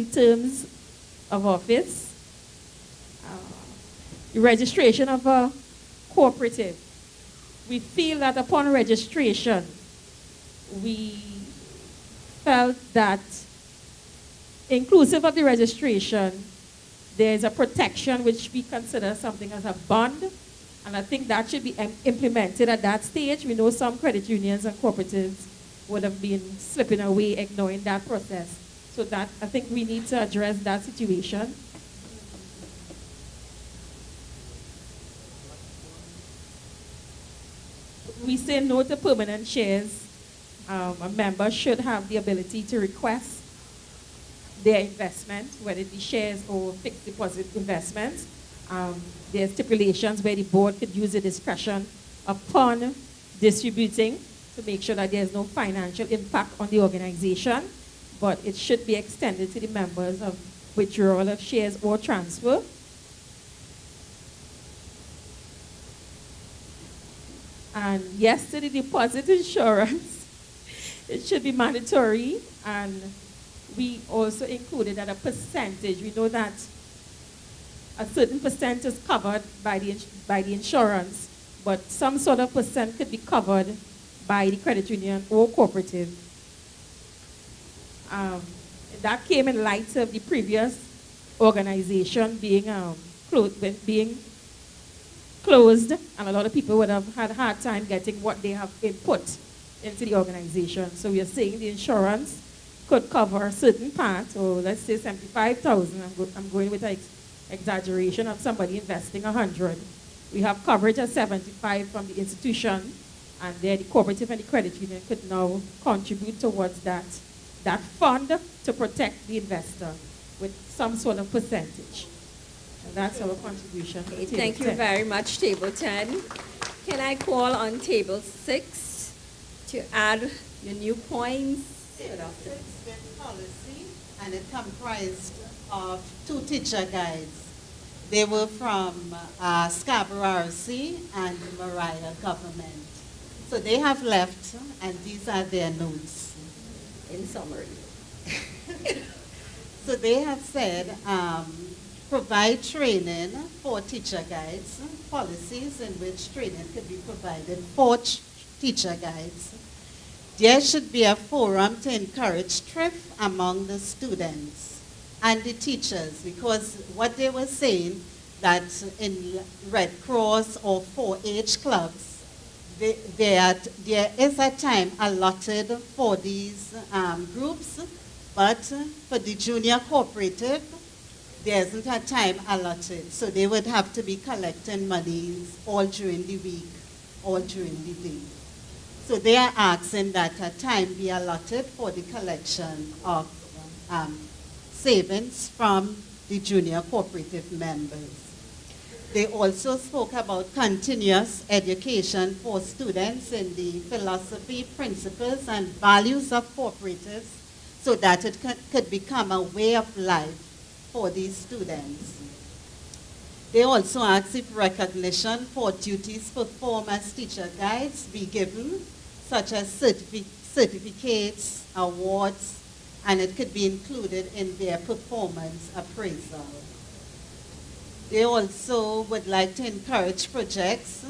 the terms of office, the registration of a cooperative. We feel that upon registration, we felt that inclusive of the registration, there is a protection which we consider something as a bond, and I think that should be implemented at that stage. We know some credit unions and cooperatives would have been slipping away, ignoring that process. So that, I think we need to address that situation. We say no to permanent shares. A member should have the ability to request their investment, whether it be shares or fixed deposit investments. There are stipulations where the board could use the discretion upon distributing to make sure that there's no financial impact on the organization, but it should be extended to the members of withdrawal of shares or transfer. And yes, to the deposit insurance, it should be mandatory, and we also included at a percentage. We know that a certain percent is covered by the insurance, but some sort of percent could be covered by the credit union or cooperative. That came in light of the previous organization being closed, and a lot of people would have had a hard time getting what they have input into the organization. So we are saying the insurance could cover a certain part, or let's say 75,000. I'm going with an exaggeration of somebody investing 100. We have coverage at 75 from the institution, and then the cooperative and the credit union could now contribute towards that fund to protect the investor with some sort of percentage. And that's our contribution. Okay, thank you very much, Table 10. Can I call on Table 6 to add your new points? Table 6 with policy, and it comprised of 2 teacher guides. They were from Scarborough RC and Mariah Government. So they have left, and these are their notes. In summary. So they have said, provide training for teacher guides, policies in which training could be provided for teacher guides. There should be a forum to encourage thrift among the students and the teachers, because what they were saying that in Red Cross or 4-H clubs, there is a time allotted for these groups, but for the junior cooperative, there isn't a time allotted. So they would have to be collecting monies all during the week, all during the day. So they are asking that a time be allotted for the collection of savings from the junior cooperative members. They also spoke about continuous education for students in the philosophy, principles, and values of cooperatives so that it could become a way of life for these students. They also asked if recognition for duties performed as teacher guides be given, such as certificates, awards, and it could be included in their performance appraisal. They also would like to encourage projects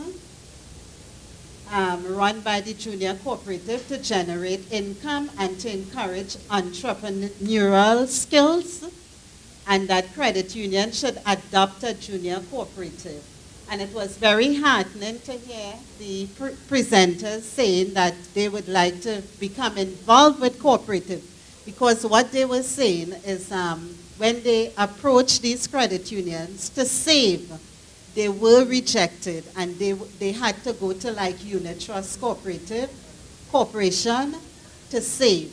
run by the junior cooperative to generate income and to encourage entrepreneurial skills, and that credit union should adopt a junior cooperative. And it was very heartening to hear the presenters saying that they would like to become involved with cooperative, because what they were saying is when they approached these credit unions to save, they were rejected, and they had to go to like Unit Trust Corporation to save.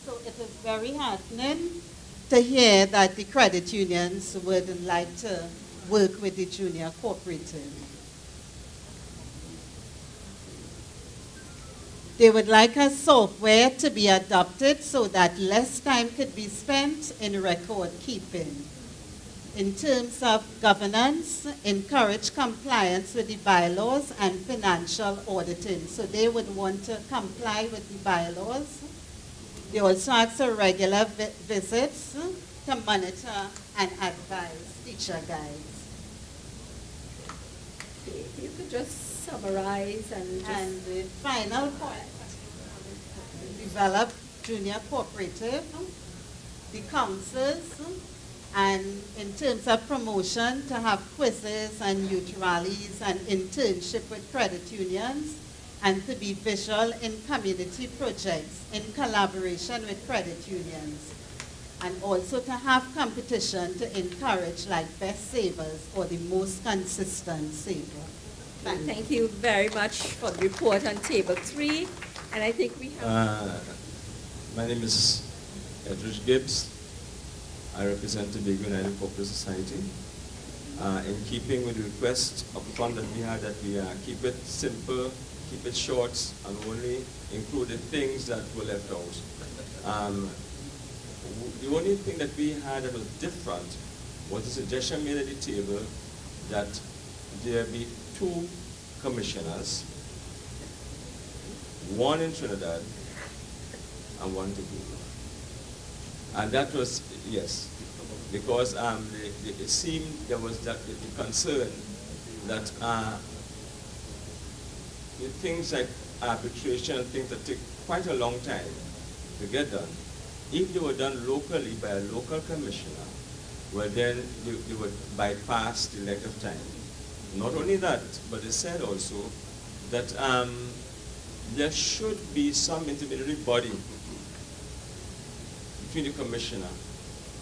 So it was very heartening to hear that the credit unions would like to work with the junior cooperative. They would like a software to be adopted so that less time could be spent in record keeping. In terms of governance, encourage compliance with the bylaws and financial auditing. So they would want to comply with the bylaws. They also ask for regular visits to monitor and advise teacher guides. If you could just summarize and just... And the final point, develop junior cooperative, the councils, and in terms of promotion, to have quizzes and youth rallies and internship with credit unions, and to be visual in community projects in collaboration with credit unions. And also to have competition to encourage like best savers or the most consistent saver. Thank you very much for the report on table 3. And I think we have... My name is Edrich Gibbs. I represent the Tobago United Corporate Society. In keeping with the request of the fund that we had, that we keep it simple, keep it short, and only include the things that were left out. The only thing that we had that was different was the suggestion made at the table that there be 2 commissioners, one in Trinidad and one Tobago. And that was, yes, because it seemed there was that the concern that the things like arbitration and things that take quite a long time to get done, if they were done locally by a local commissioner, well then they would bypass the length of time. Not only that, but they said also that there should be some intermediary body between the commissioner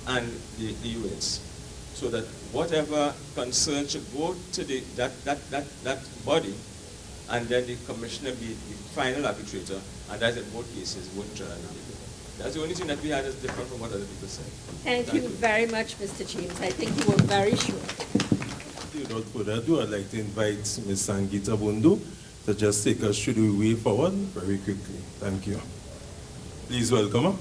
and the units, so that whatever concern should go to that body, and then the commissioner be the final arbitrator, and that's in both cases, both Trinidad and Tobago. That's the only thing that we had is different from what other people said. Thank you very much, Mr. James. I think you were very short. Without further ado, I'd like to invite Ms. Sangita Bundu to just take us through the way forward very quickly. Thank you. Please welcome her.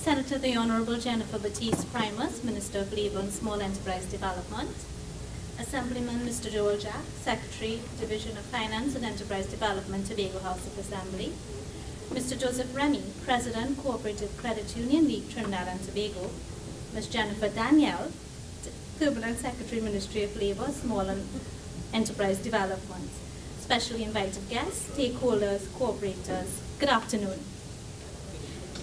Senator the Honorable Jennifer Batiste Primus, Minister of Labour and Small Enterprise Development. Assemblyman Mr. Joel Jack, Secretary, Division of Finance and Enterprise Development, Tobago House of Assembly. Mr. Joseph Remy, President, Cooperative Credit Union League, Trinidad and Tobago. Ms. Jennifer Danielle, Permanent Secretary, Ministry of Labour, Small and Enterprise Development. Specially invited guests, stakeholders, cooperators, good afternoon.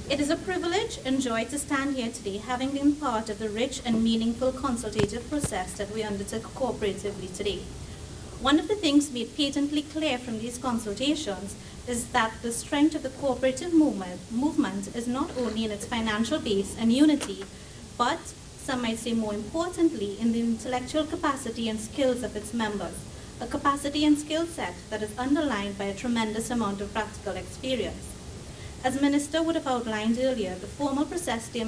It is a privilege and joy to stand here today, having been part of the rich and meaningful consultative process that we undertook cooperatively today. One of the things made patently clear from these consultations is that the strength of the cooperative movement is not only in its financial base and unity, but, some might say more importantly, in the intellectual capacity and skills of its members, a capacity and skill set that is underlined by a tremendous amount of practical experience. As Minister would have outlined earlier, the formal process to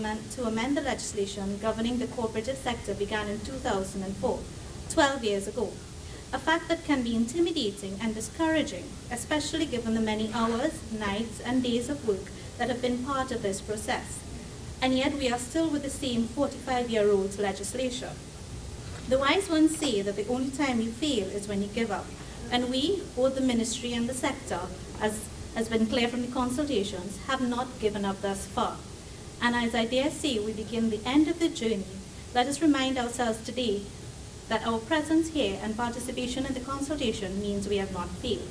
amend the legislation governing the cooperative sector began in 2004, 12 years ago. A fact that can be intimidating and discouraging, especially given the many hours, nights, and days of work that have been part of this process. And yet we are still with the same 45-year-old legislation. The wise ones say that the only time you fail is when you give up. And we, both the ministry and the sector, as has been clear from the consultations, have not given up thus far. And as I dare say we begin the end of the journey, let us remind ourselves today that our presence here and participation in the consultation means we have not failed.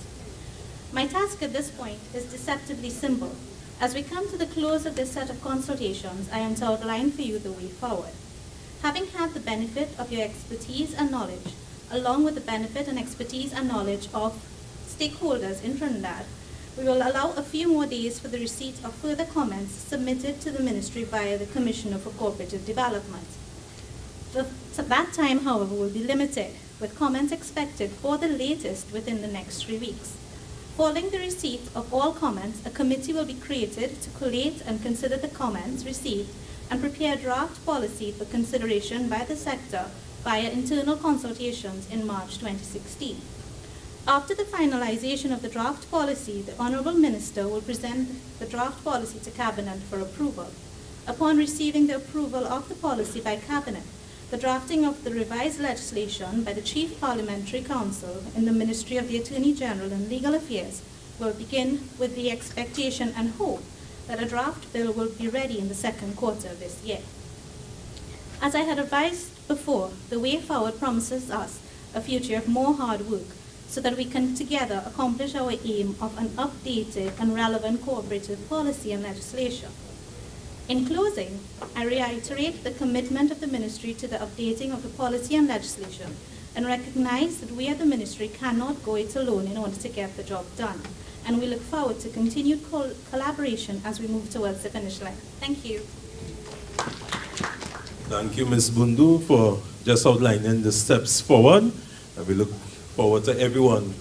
My task at this point is deceptively simple. As we come to the close of this set of consultations, I am to outline for you the way forward. Having had the benefit of your expertise and knowledge, along with the benefit and expertise and knowledge of stakeholders in Trinidad, we will allow a few more days for the receipt of further comments submitted to the Ministry via the Commissioner for Cooperative Development. That time, however, will be limited, with comments expected for the latest within the next 3 weeks. Following the receipt of all comments, a committee will be created to collate and consider the comments received and prepare draft policy for consideration by the sector via internal consultations in March 2016. After the finalization of the draft policy, the Honourable Minister will present the draft policy to Cabinet for approval. Upon receiving the approval of the policy by Cabinet, the drafting of the revised legislation by the Chief Parliamentary Counsel in the Ministry of the Attorney General and Legal Affairs will begin with the expectation and hope that a draft bill will be ready in the second quarter of this year. As I had advised before, the way forward promises us a future of more hard work so that we can together accomplish our aim of an updated and relevant cooperative policy and legislation. In closing, I reiterate the commitment of the Ministry to the updating of the policy and legislation and recognize that we at the Ministry cannot go it alone in order to get the job done. And we look forward to continued collaboration as we move towards the finish line. Thank you. Thank you, Ms. Bundu, for just outlining the steps forward. And we look forward to everyone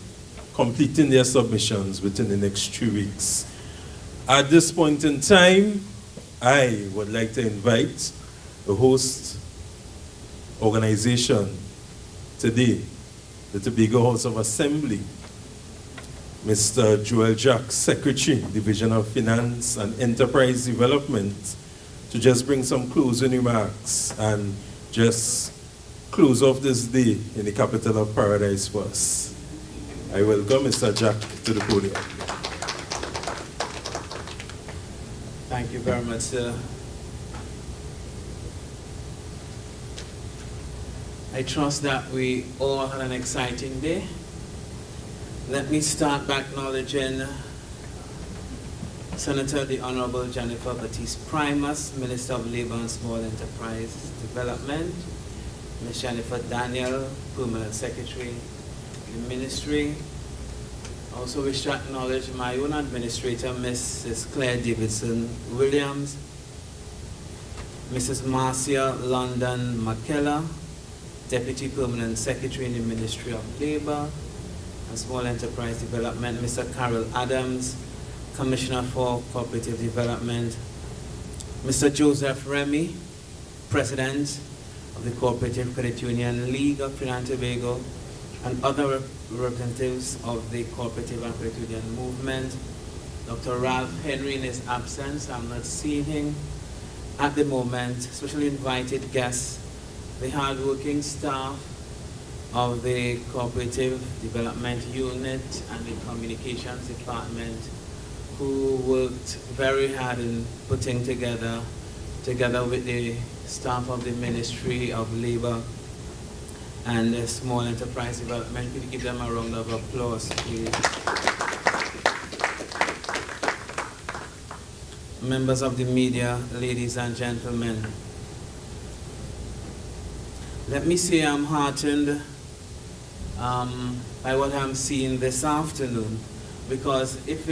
completing their submissions within the next 2 weeks. At this point in time, I would like to invite the host organization today, the Tobago House of Assembly, Mr. Joel Jack, Secretary, Division of Finance and Enterprise Development, to just bring some closing remarks and just close off this day in the capital of paradise for us. I welcome Mr. Jack to the podium. Thank you very much, sir. I trust that we all had an exciting day. Let me start by acknowledging Senator the Honorable Jennifer Baptiste Primus, Minister of Labor and Small Enterprise Development, Ms. Jennifer Daniel, Permanent Secretary of the Ministry. I also wish to acknowledge my own administrator, Mrs. Claire Davidson Williams, Mrs. Marcia London McKellar, Deputy Permanent Secretary in the Ministry of Labor and Small Enterprise Development, Mr. Carol Adams, Commissioner for Cooperative Development, Mr. Joseph Remy, President of the Cooperative Credit Union League of Trinidad and Tobago, and other representatives of the Cooperative and Credit Union movement. Dr. Ralph Henry in his absence, I'm not seeing him at the moment. Specially invited guests, the hardworking staff of the Cooperative Development Unit and the Communications Department, who worked very hard in putting together with the staff of the Ministry of Labor and Small Enterprise Development. Could you give them a round of applause, please? Members of the media, ladies and gentlemen, let me say I'm heartened by what I'm seeing this afternoon, because if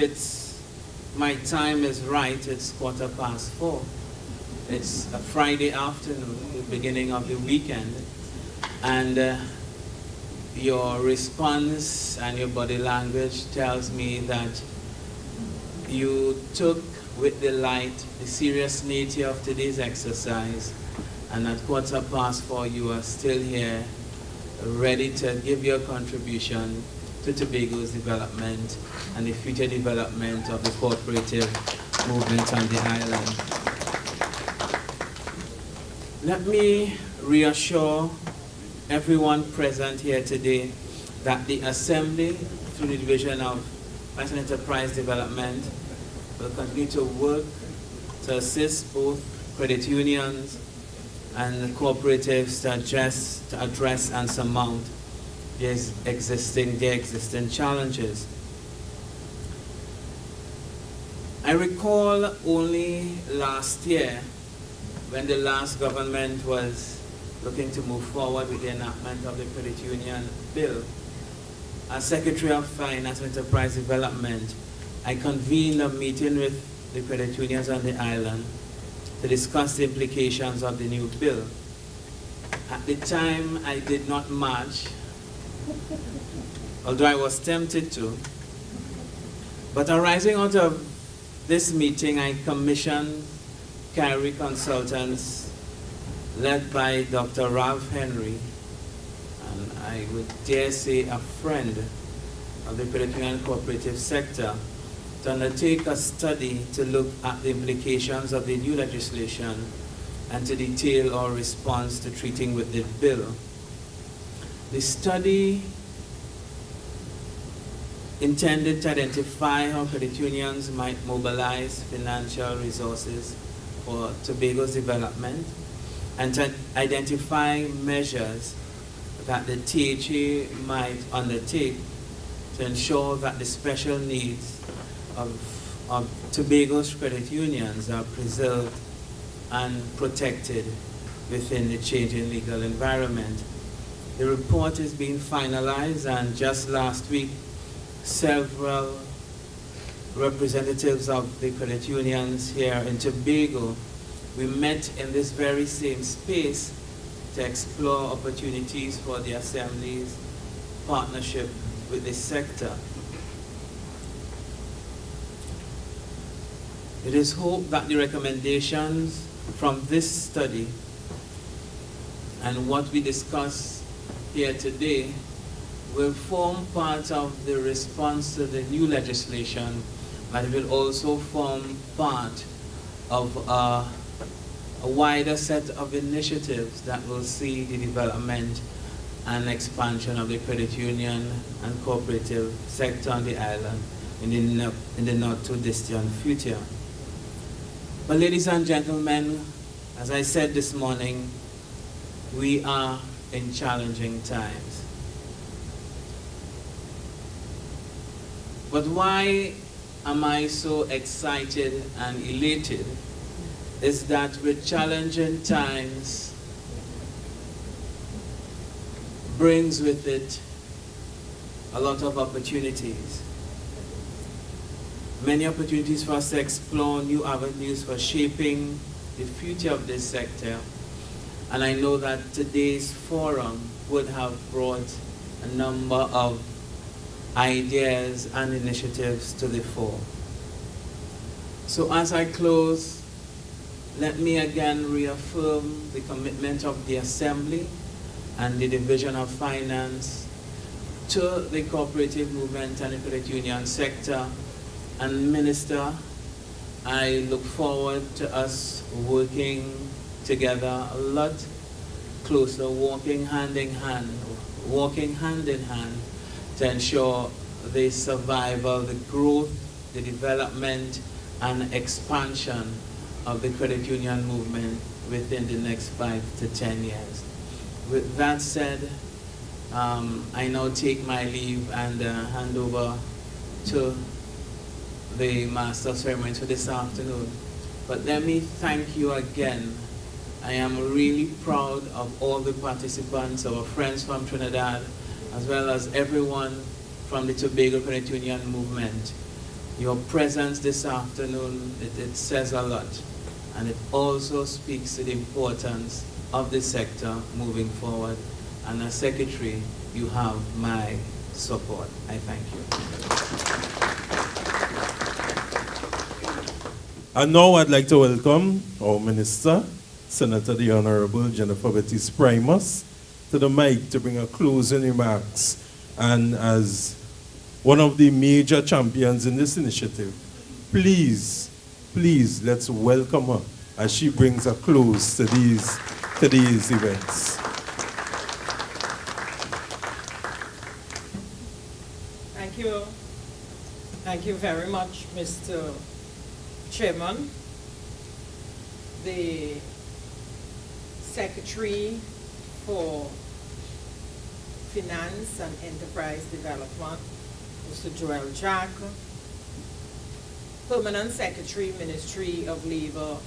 my time is right, it's 4:15. It's a Friday afternoon, the beginning of the weekend, and your response and your body language tells me that you took with delight the serious nature of today's exercise, and at 4:15 you are still here, ready to give your contribution to Tobago's development and the future development of the cooperative movement on the island. Let me reassure everyone present here today that the Assembly, through the Division of Finance and Enterprise Development, will continue to work to assist both credit unions and cooperatives to address and surmount their existing challenges. I recall only last year, when the last government was looking to move forward with the enactment of the Credit Union Bill, as Secretary of Finance and Enterprise Development, I convened a meeting with the credit unions on the island to discuss the implications of the new bill. At the time, I did not march, although I was tempted to. But arising out of this meeting, I commissioned Carey Consultants, led by Dr. Ralph Henry, and I would dare say a friend of the credit union cooperative sector, to undertake a study to look at the implications of the new legislation and to detail our response to treating with the bill. The study intended to identify how credit unions might mobilize financial resources for Tobago's development and to identify measures that the THA might undertake to ensure that the special needs of Tobago's credit unions are preserved and protected within the changing legal environment. The report is being finalized, and just last week, several representatives of the credit unions here in Tobago, we met in this very same space to explore opportunities for the Assembly's partnership with the sector. It is hoped that the recommendations from this study and what we discuss here today will form part of the response to the new legislation, but it will also form part of a wider set of initiatives that will see the development and expansion of the credit union and cooperative sector on the island in the not too distant future. But ladies and gentlemen, as I said this morning, we are in challenging times. But why am I so excited and elated is that with challenging times brings with it a lot of opportunities. Many opportunities for us to explore new avenues for shaping the future of this sector. And I know that today's forum would have brought a number of ideas and initiatives to the fore. So as I close, let me again reaffirm the commitment of the Assembly and the Division of Finance to the cooperative movement and the credit union sector. And Minister, I look forward to us working together a lot closer, walking hand in hand to ensure the survival, the growth, the development, and expansion of the credit union movement within the next 5 to 10 years. With that said, I now take my leave and hand over to the Master of Ceremonies for this afternoon. But let me thank you again. I am really proud of all the participants, our friends from Trinidad, as well as everyone from the Tobago Credit Union movement. Your presence this afternoon, it says a lot, and it also speaks to the importance of the sector moving forward. And as Secretary, you have my support. I thank you. And now I'd like to welcome our Minister, Senator the Honorable Jennifer Baptiste Primus, to the mic to bring her closing remarks. And as one of the major champions in this initiative, please, let's welcome her as she brings a close to these events. Thank you. Thank you very much, Mr. Chairman. The Secretary for Finance and Enterprise Development, Mr. Joel Jack, Permanent Secretary, Ministry of Labor,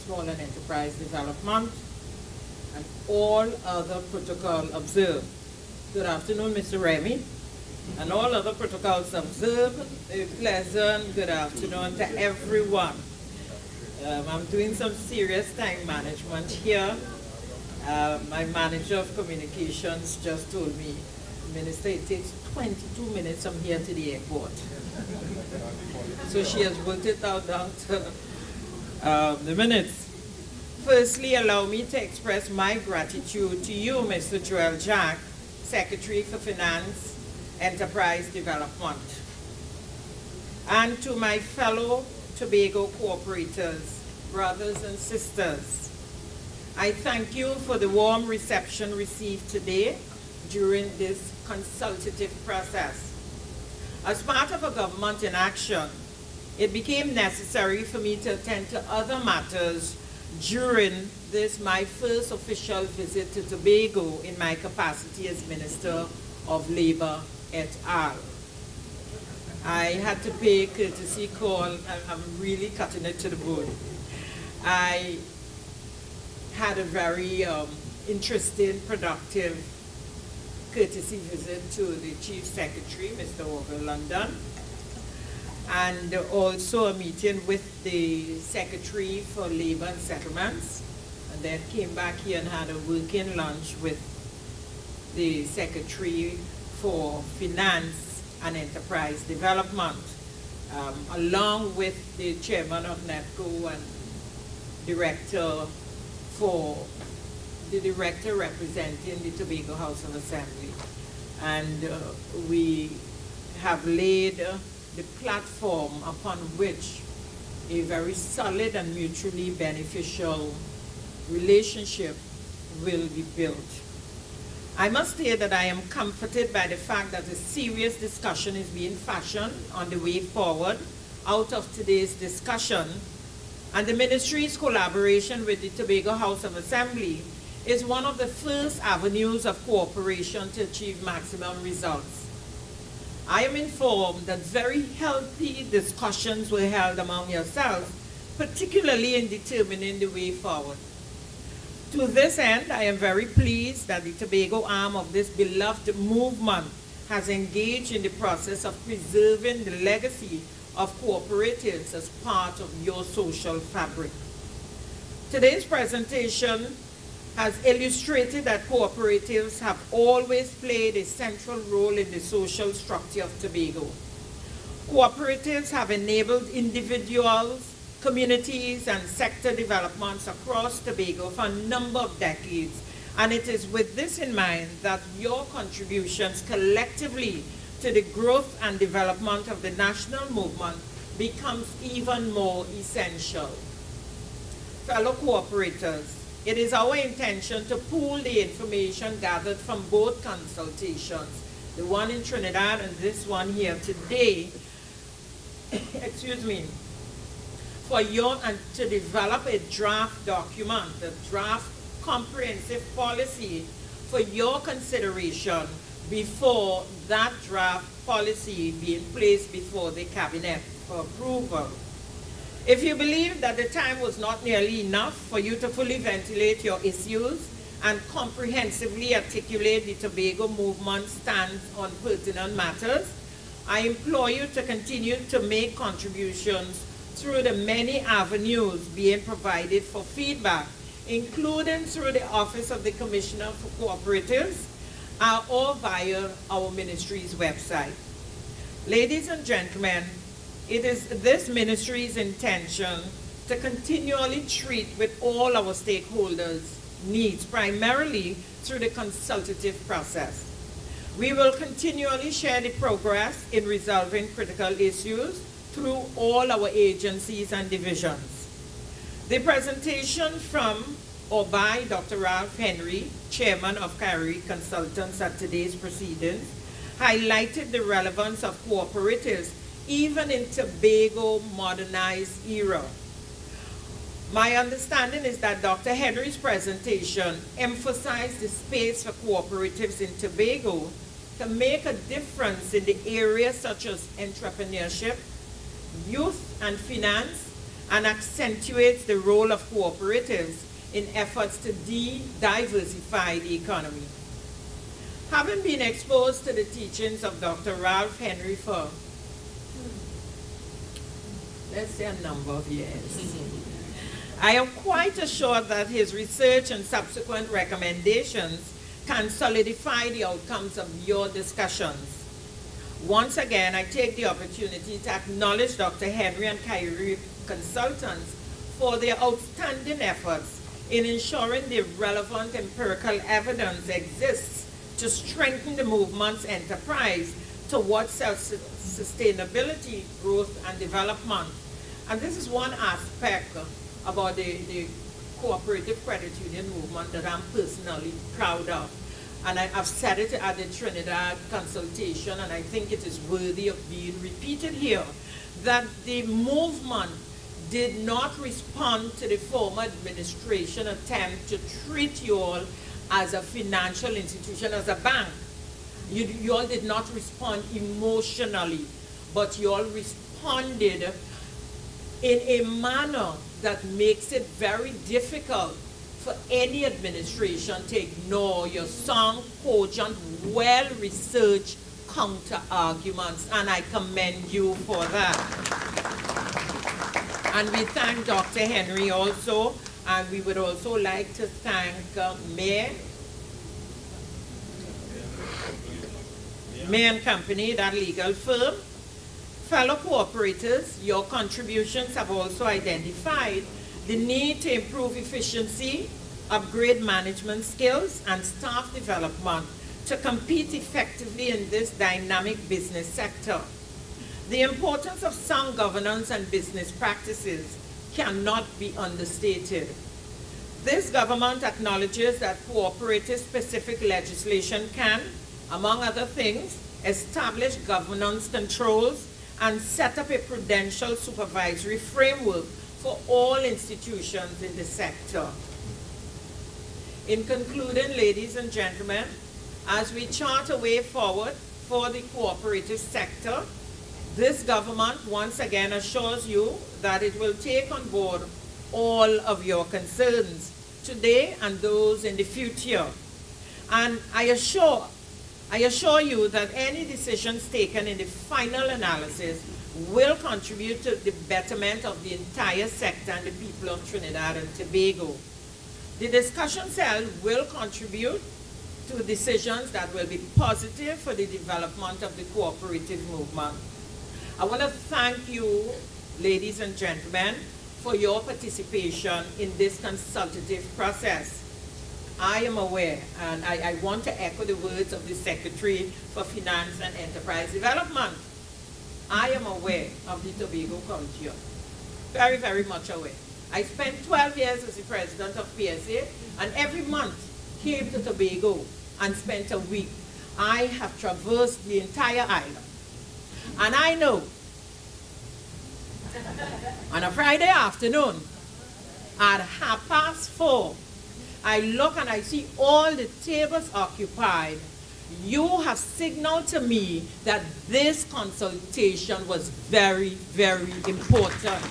Small and Enterprise Development, and all other protocol observed. Good afternoon, Mr. Remy, and all other protocols observed. A pleasant good afternoon to everyone. I'm doing some serious time management here. My manager of communications just told me, Minister, it takes 22 minutes from here to the airport. So she has worked it out down to the minutes. Firstly, allow me to express my gratitude to you, Mr. Joel Jack, Secretary for Finance, Enterprise Development, and to my fellow Tobago cooperators, brothers and sisters. I thank you for the warm reception received today during this consultative process. As part of a government in action, it became necessary for me to attend to other matters during this, my first official visit to Tobago in my capacity as Minister of Labor et al. I had to pay a courtesy call. I'm really cutting it to the bone. I had a very interesting, productive courtesy visit to the Chief Secretary, Mr. Orville London, and also a meeting with the Secretary for Labor and Settlements, and then came back here and had a working lunch with the Secretary for Finance and Enterprise Development, along with the Chairman of NEPCO and the director representing the Tobago House of Assembly. And we have laid the platform upon which a very solid and mutually beneficial relationship will be built. I must say that I am comforted by the fact that a serious discussion is being fashioned on the way forward out of today's discussion, and the ministry's collaboration with the Tobago House of Assembly is one of the first avenues of cooperation to achieve maximum results. I am informed that very healthy discussions were held among yourselves, particularly in determining the way forward. To this end, I am very pleased that the Tobago arm of this beloved movement has engaged in the process of preserving the legacy of cooperatives as part of your social fabric. Today's presentation has illustrated that cooperatives have always played a central role in the social structure of Tobago. Cooperatives have enabled individuals, communities, and sector developments across Tobago for a number of decades, and it is with this in mind that your contributions collectively to the growth and development of the national movement becomes even more essential. Fellow cooperators, it is our intention to pool the information gathered from both consultations, the one in Trinidad and this one here today, excuse me, and to develop a draft document, a draft comprehensive policy for your consideration before that draft policy being placed before the cabinet for approval. If you believe that the time was not nearly enough for you to fully ventilate your issues and comprehensively articulate the Tobago movement's stance on pertinent matters, I implore you to continue to make contributions through the many avenues being provided for feedback, including through the Office of the Commissioner for Cooperatives or via our ministry's website. Ladies and gentlemen, it is this ministry's intention to continually treat with all our stakeholders' needs, primarily through the consultative process. We will continually share the progress in resolving critical issues through all our agencies and divisions. The presentation from or by Dr. Ralph Henry, Chairman of Kyrie Consultants at today's proceedings, highlighted the relevance of cooperatives even in Tobago modernized era. My understanding is that Dr. Henry's presentation emphasized the space for cooperatives in Tobago to make a difference in the areas such as entrepreneurship, youth and finance, and accentuates the role of cooperatives in efforts to diversify the economy. Having been exposed to the teachings of Dr. Ralph Henry for, let's say, a number of years, I am quite assured that his research and subsequent recommendations can solidify the outcomes of your discussions. Once again, I take the opportunity to acknowledge Dr. Henry and Kyrie Consultants for their outstanding efforts in ensuring the relevant empirical evidence exists to strengthen the movement's enterprise towards self-sustainability, growth, and development. And this is one aspect about the cooperative credit union movement that I'm personally proud of. and I've said it at the Trinidad consultation, and I think it is worthy of being repeated here, that the movement did not respond to the former administration attempt to treat you all as a financial institution, as a bank. You all did not respond emotionally, but you all responded in a manner that makes it very difficult for any administration to ignore your sound, cogent, well-researched counter-arguments, and I commend you for that. And we thank Dr. Henry also, and we would also like to thank Mayor and Company, that legal firm. Fellow cooperators, your contributions have also identified the need to improve efficiency, upgrade management skills, and staff development to compete effectively in this dynamic business sector. The importance of sound governance and business practices cannot be understated. This government acknowledges that cooperative-specific legislation can, among other things, establish governance controls and set up a prudential supervisory framework for all institutions in the sector. In concluding, ladies and gentlemen, as we chart a way forward for the cooperative sector, this government once again assures you that it will take on board all of your concerns today and those in the future. And I assure you that any decisions taken in the final analysis will contribute to the betterment of the entire sector and the people of Trinidad and Tobago. The discussions held will contribute to decisions that will be positive for the development of the cooperative movement. I want to thank you, ladies and gentlemen, for your participation in this consultative process. I am aware, and I want to echo the words of the Secretary for Finance and Enterprise Development. I am aware of the Tobago culture, very, very much aware. I spent 12 years as the president of PSA, and every month came to Tobago and spent a week. I have traversed the entire island. And I know, on a Friday afternoon, at 4:30, I look and I see all the tables occupied. You have signaled to me that this consultation was very, very important.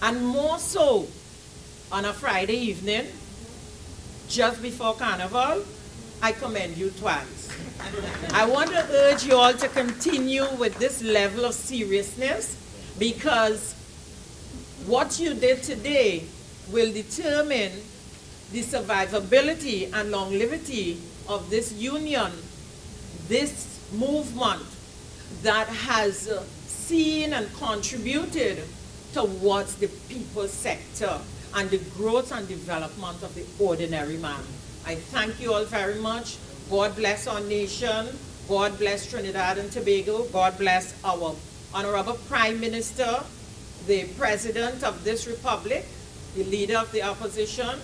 And more so, on a Friday evening, just before Carnival, I commend you twice. I want to urge you all to continue with this level of seriousness, because what you did today will determine the survivability and longevity of this union, this movement that has seen and contributed towards the people sector and the growth and development of the ordinary man. I thank you all very much. God bless our nation. God bless Trinidad and Tobago. God bless our Honorable Prime Minister, the President of this Republic, the Leader of the Opposition,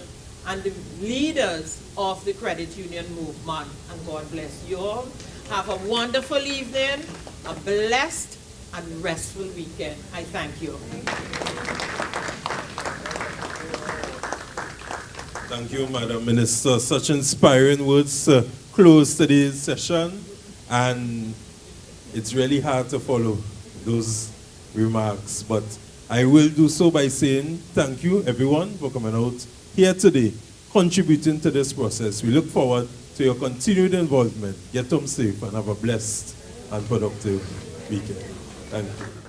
and the leaders of the credit union movement. And God bless you all. Have a wonderful evening, a blessed and restful weekend. I thank you. Thank you, Madam Minister. Such inspiring words to close today's session, and it's really hard to follow those remarks, but I will do so by saying thank you, everyone, for coming out here today, contributing to this process. We look forward to your continued involvement. Get home safe and have a blessed and productive weekend. Thank you.